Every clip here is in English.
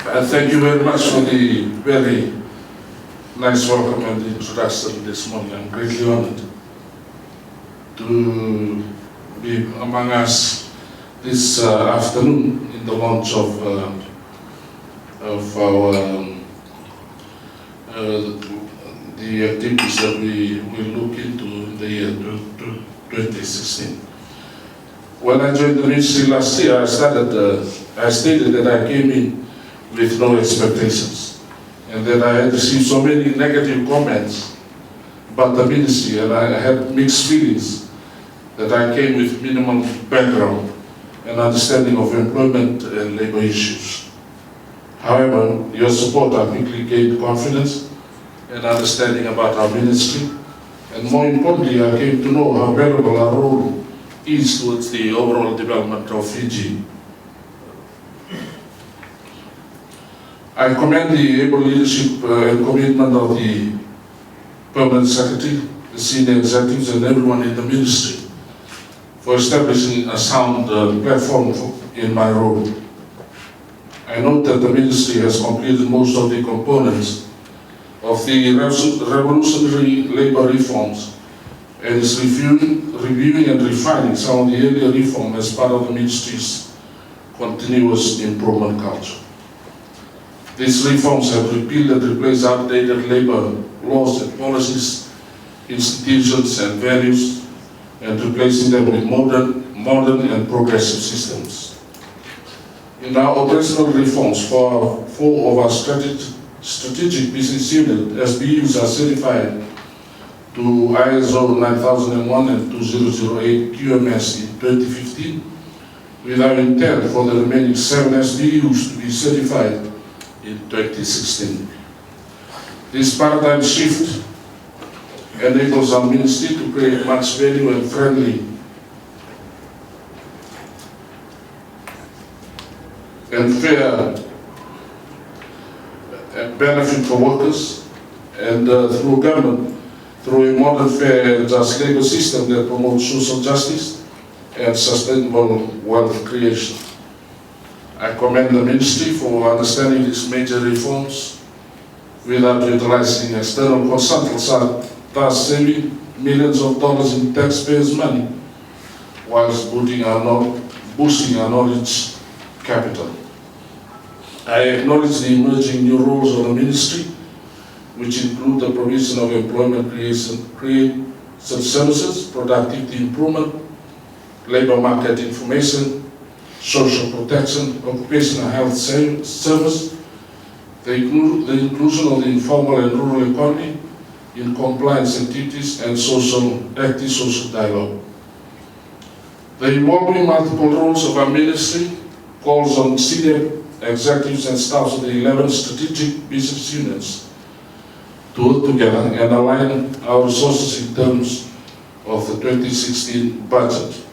Thank you very much for the very nice welcome and introduction this morning. I'm greatly honored to be among us this afternoon in the launch of our the activities that we will look into in the year 2016. When I joined the ministry last year, I stated that I came in with no expectations, and that I had received so many negative comments about the ministry, and I had mixed feelings that I came with minimal background and understanding of employment and labor issues. However, your support I quickly gained confidence and understanding about our ministry, and more importantly, I came to know how valuable our role is towards the overall development of Fiji. I commend the able leadership and commitment of the Permanent Secretary, the senior executives, and everyone in the ministry for establishing a sound platform in my role. I note that the ministry has completed most of the components of the revolutionary labor reforms and is reviewing and refining some of the earlier reform as part of the ministry's continuous improvement culture. These reforms have repealed and replaced outdated labor laws and policies, institutions and values, and replacing them with modern and progressive systems. In our operational reforms, four of our strategic business units, SBUs, are certified to ISO 9001 and 2008 QMS in 2015, with our intent for the remaining 7 SBUs to be certified in 2016. This paradigm shift enables our ministry to create much value and friendly and fair benefit for workers, and through government, through a modern, fair and just labor system that promotes social justice and sustainable wealth creation. I commend the ministry for understanding these major reforms without utilizing external consultants, thus saving millions of dollars in taxpayers' money, whilst boosting our knowledge capital. I acknowledge the emerging new roles of the ministry, which include the provision of employment creation services, productivity improvement, labor market information, social protection, occupational health service, the inclusion of the informal and rural economy in compliance activities, and active social dialogue. The evolving multiple roles of our ministry calls on senior executives and staffs of the 11 strategic business units to work together and align our resources in terms of the 2016 budget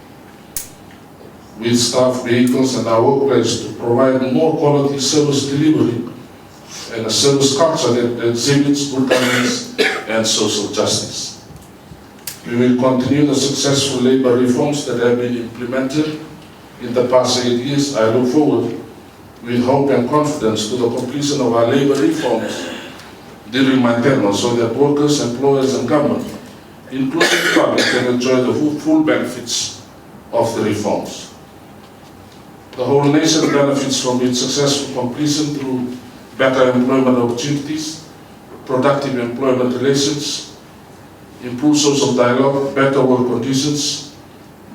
with staff vehicles and our workplace to provide more quality service delivery and a service culture that exhibits good governance and social justice. We will continue the successful labor reforms that have been implemented in the past 8 years. I look forward with hope and confidence to the completion of our labor reforms during my tenure, so that workers, employers and government, including the public, can enjoy the full benefits of the reforms. The whole nation benefits from its successful completion through better employment opportunities, productive employment relations, improved social dialogue, better work conditions,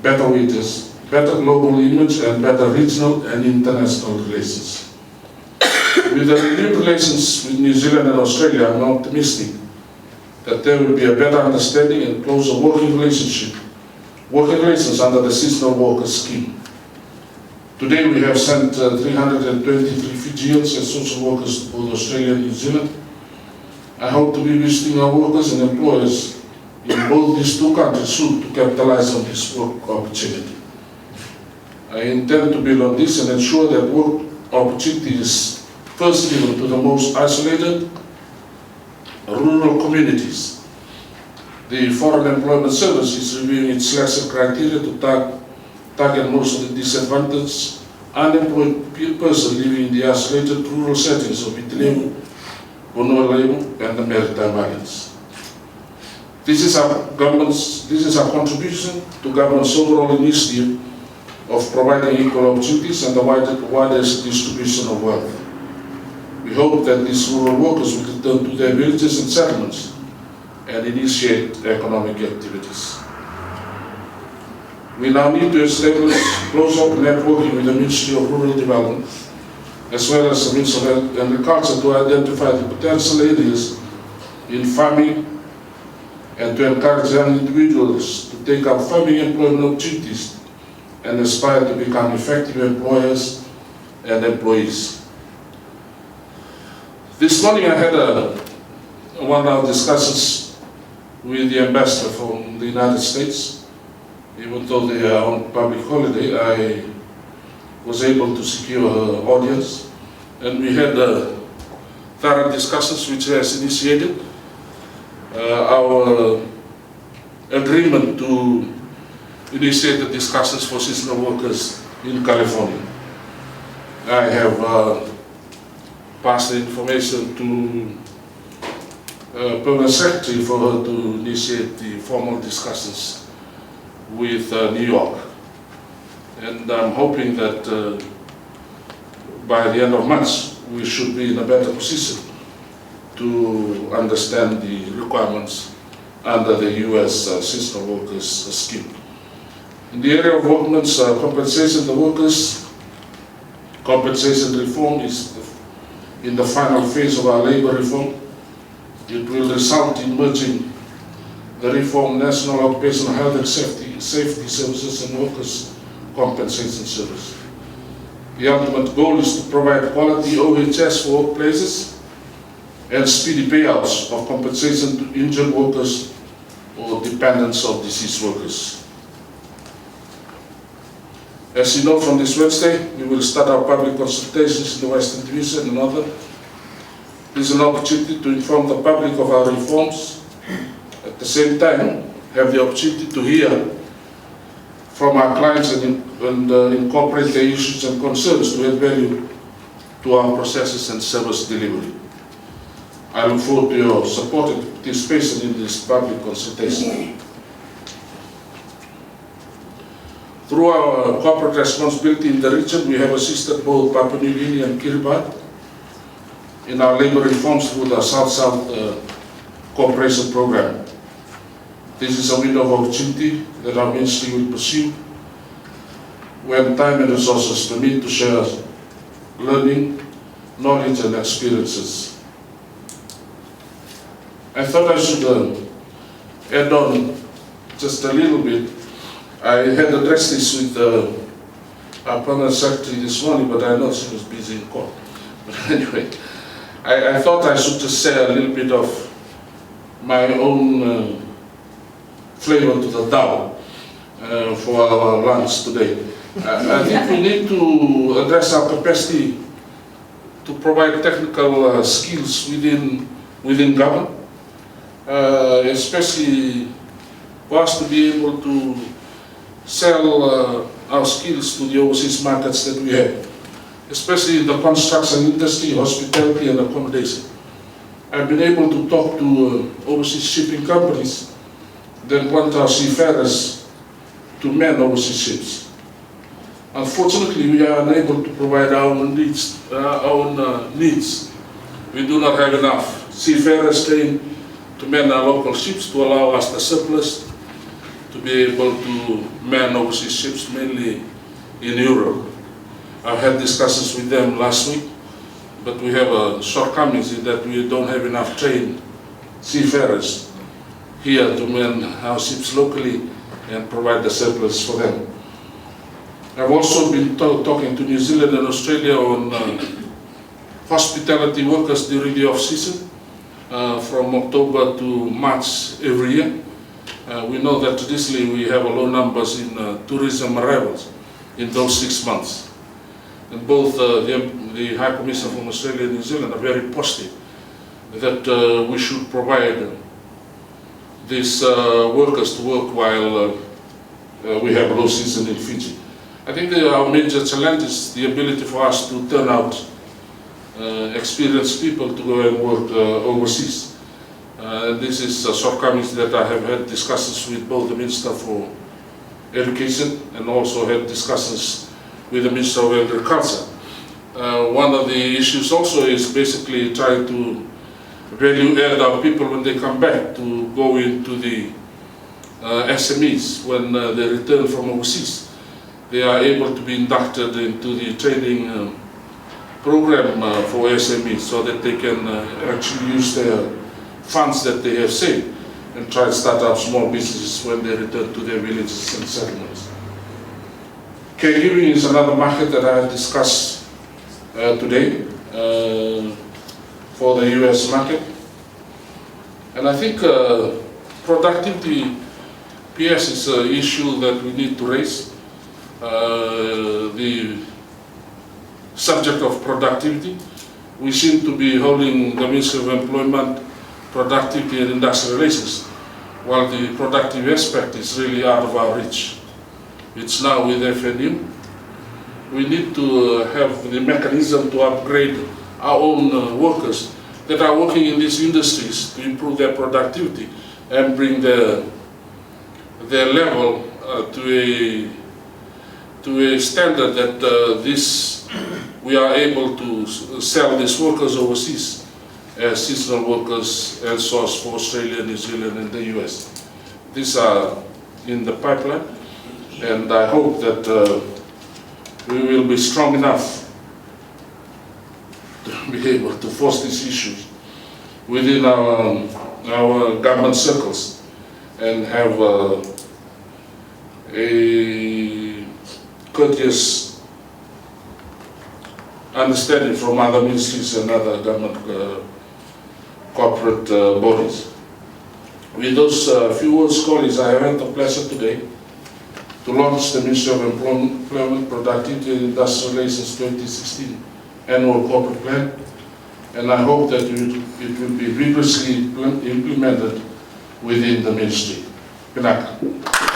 better wages, better global image, and better regional and international relations. With the renewed relations with New Zealand and Australia, I'm optimistic that there will be a better understanding and closer working relations under the seasonal worker scheme. Today we have sent 323 Fijians and social workers to both Australia and New Zealand. I hope to be visiting our workers and employers in both these two countries soon to capitalize on this work opportunity. I intend to build on this and ensure that work opportunity is first given to the most isolated rural communities. The Foreign Employment Service is reviewing its selection criteria to target most of the disadvantaged unemployed person living in the isolated rural settings of Itilemu, Bonualemu, and the Maritime Islands. This is our contribution to government's overall initiative of providing equal opportunities and the widest distribution of wealth. We hope that these rural workers will return to their villages and settlements and initiate economic activities. We now need to establish close-up networking with the Ministry of Rural Development, as well as the Ministry of Agriculture, to identify the potential areas in farming and to encourage young individuals to take up farming employment opportunities and aspire to become effective employers and employees. This morning I had a one-hour discussions with the ambassador from the United States. Even though they are on public holiday, I was able to secure her audience, and we had thorough discussions which has initiated our agreement to initiate the discussions for seasonal workers in California. I have passed the information to Permanent Secretary for her to initiate the formal discussions with New York. And I'm hoping that by the end of March, we should be in a better position to understand the requirements under the U.S. seasonal workers scheme. In the area of workmen's compensation, the workers' compensation reform is in the final phase of our labor reform. It will result in merging the reformed National Occupational Health and Safety Services and Workers' Compensation Service. The ultimate goal is to provide quality OHS for workplaces and speedy payouts of compensation to injured workers or dependents of deceased workers. As you know, from this Wednesday, we will start our public consultations in the Western Division and other. This is an opportunity to inform the public of our reforms. At the same time, have the opportunity to hear from our clients and incorporate their issues and concerns to add value to our processes and service delivery. I look forward to your support and participation in this public consultation. Through our corporate responsibility in the region, we have assisted both Papua New Guinea and Kiribati in our labor reforms through the South-South Cooperation Program. This is a window of opportunity that our ministry will pursue when time and resources permit to share learning, knowledge and experiences. I thought I should add on just a little bit. I had addressed this with our Permanent Secretary this morning, but I know she was busy in court. But anyway, I thought I should just say a little bit of my own flavor to the Tao for our lunch today. I think we need to address our capacity to provide technical skills within government, especially for us to be able to sell our skills to the overseas markets that we have, especially in the construction industry, hospitality and accommodation. I've been able to talk to overseas shipping companies that want our seafarers to man overseas ships. Unfortunately, we are unable to provide our own needs. We do not have enough seafarers trained to man our local ships to allow us the surplus to be able to man overseas ships, mainly in Europe. I've had discussions with them last week, but we have shortcomings in that we don't have enough trained seafarers here to man our ships locally and provide the surplus for them. I've also been talking to New Zealand and Australia on hospitality workers during the off-season, from October to March every year. We know that traditionally we have a low numbers in tourism arrivals in those 6 months. And both the High Commissioner from Australia and New Zealand are very positive that we should provide these workers to work while we have low season in Fiji. I think our major challenge is the ability for us to turn out experienced people to go and work overseas. This is shortcomings that I have had discussions with both the Minister for Education and also had discussions with the Minister of Agriculture. One of the issues also is basically trying to value add our people when they come back to go into the SMEs when they return from overseas. They are able to be inducted into the training program for SMEs so that they can actually use their funds that they have saved and try to start up small businesses when they return to their villages and settlements. Caregiving is another market that I have discussed today for the US market. And I think productivity, PS, is an issue that we need to raise. The subject of productivity. We seem to be holding the Ministry of Employment, Productivity and Industrial Relations, while the productive aspect is really out of our reach. It's now with FNU. We need to have the mechanism to upgrade our own workers that are working in these industries to improve their productivity and bring their level to a standard that we are able to sell these workers overseas as seasonal workers and source for Australia, New Zealand and the US. These are in the pipeline, and I hope that we will be strong enough to be able to force these issues within our government circles and have a courteous understanding from other ministries and other government corporate bodies. With those few words, colleagues, I have had the pleasure today to launch the Ministry of Employment, Productivity and Industrial Relations 2016 Annual Corporate Plan, and I hope that it will be vigorously implemented within the Ministry. Good night.